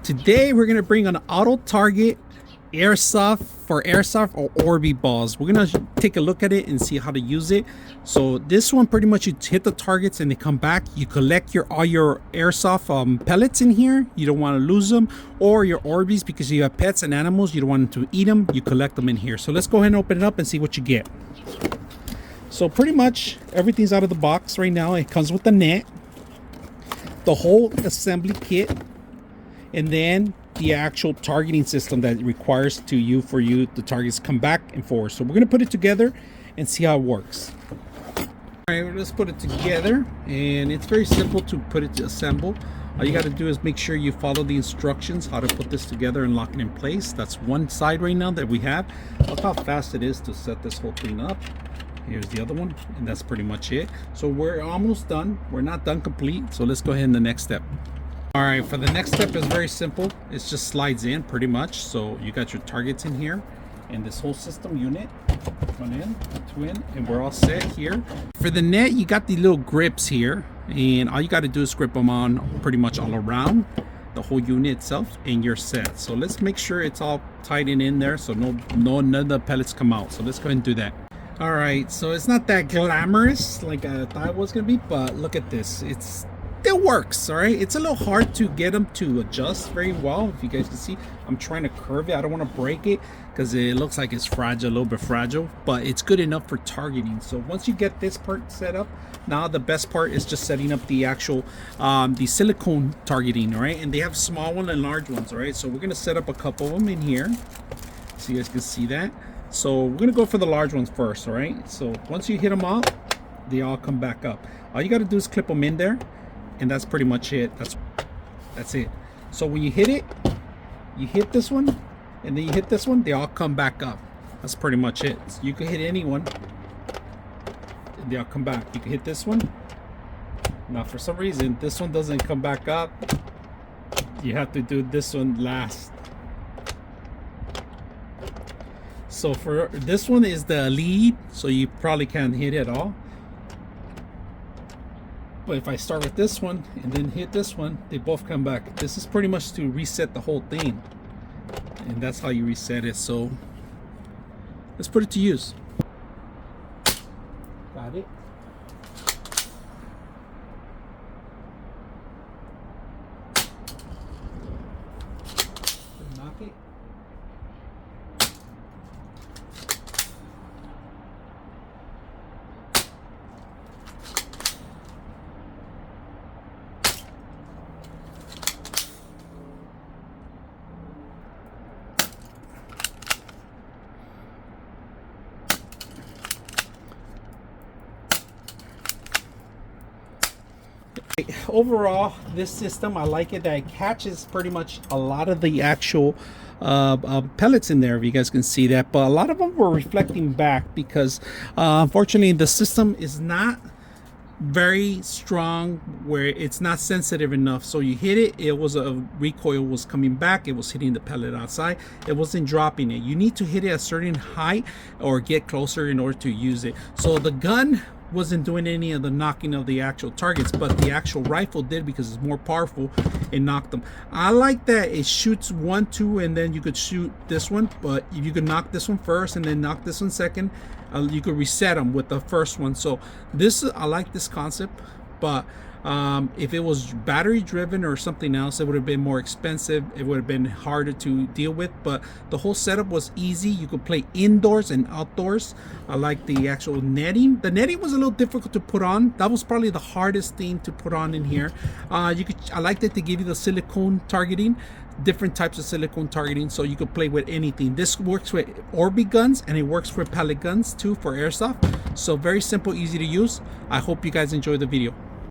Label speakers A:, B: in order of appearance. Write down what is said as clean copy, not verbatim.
A: Today we're gonna bring an auto target airsoft for airsoft or Orby balls. We're gonna take a look at it and see how to use it. So this one, pretty much you hit the targets and they come back. You collect all your airsoft pellets in here. You don't want to lose them, or your Orbeez, because you have pets and animals, you don't want them to eat them. You collect them in here. So let's go ahead and open it up and see what you get. So pretty much everything's out of the box right now. It comes with the net, the whole assembly kit, and then the actual targeting system that it requires for you the targets come back and forth. So we're going to put it together and see how it works. All right, let's put it together, and it's very simple to put it to assemble. All you got to do is make sure you follow the instructions how to put this together and lock it in place. That's one side right now that we have. Look how fast it is to set this whole thing up. Here's the other one, and that's pretty much it. So we're almost done. We're not done complete, so let's go ahead in the next step. All right, for the next step is very simple. It just slides in pretty much. So you got your targets in here and this whole system unit, one in, two in, and we're all set here. For the net, you got the little grips here, and all you got to do is grip them on pretty much all around the whole unit itself, and you're set. So let's make sure it's all tied in there so none of the pellets come out. So let's go ahead and do that. All right, so it's not that glamorous like I thought it was gonna be, but look at this. It works. All right, it's a little hard to get them to adjust very well. If you guys can see, I'm trying to curve it. I don't want to break it because it looks like it's fragile, a little bit fragile, but it's good enough for targeting. So once you get this part set up, now the best part is just setting up the actual the silicone targeting. All right, and they have small ones and large ones. All right, so we're gonna set up a couple of them in here so you guys can see that. So we're gonna go for the large ones first. All right, so once you hit them out, they all come back up. All you got to do is clip them in there, and that's pretty much it. That's it. So when you hit it, you hit this one, and then you hit this one, they all come back up. That's pretty much it. So you can hit any one, and they all come back. You can hit this one. Now for some reason this one doesn't come back up. You have to do this one last. So for this one is the lead, so you probably can't hit it at all. But if I start with this one and then hit this one, they both come back. This is pretty much to reset the whole thing, and that's how you reset it. So let's put it to use. Got it. Knock it. Overall, this system, I like it that it catches pretty much a lot of the actual pellets in there, if you guys can see that, but a lot of them were reflecting back because unfortunately the system is not very strong, where it's not sensitive enough. So you hit it, it was a recoil was coming back, it was hitting the pellet outside, it wasn't dropping it. You need to hit it at a certain height or get closer in order to use it. So the gun wasn't doing any of the knocking of the actual targets, but the actual rifle did, because it's more powerful and knocked them. I like that it shoots 1, 2, and then you could shoot this one, but if you could knock this one first and then knock this one second, you could reset them with the first one. So this, I like this concept, but if it was battery driven or something else, it would have been more expensive. It would have been harder to deal with, but the whole setup was easy. You could play indoors and outdoors. I like the actual netting. The netting was a little difficult to put on. That was probably the hardest thing to put on in here. I liked that they give you the silicone targeting, different types of silicone targeting, so you could play with anything. This works with Orby guns, and it works for pellet guns too, for airsoft. So very simple, easy to use. I hope you guys enjoy the video.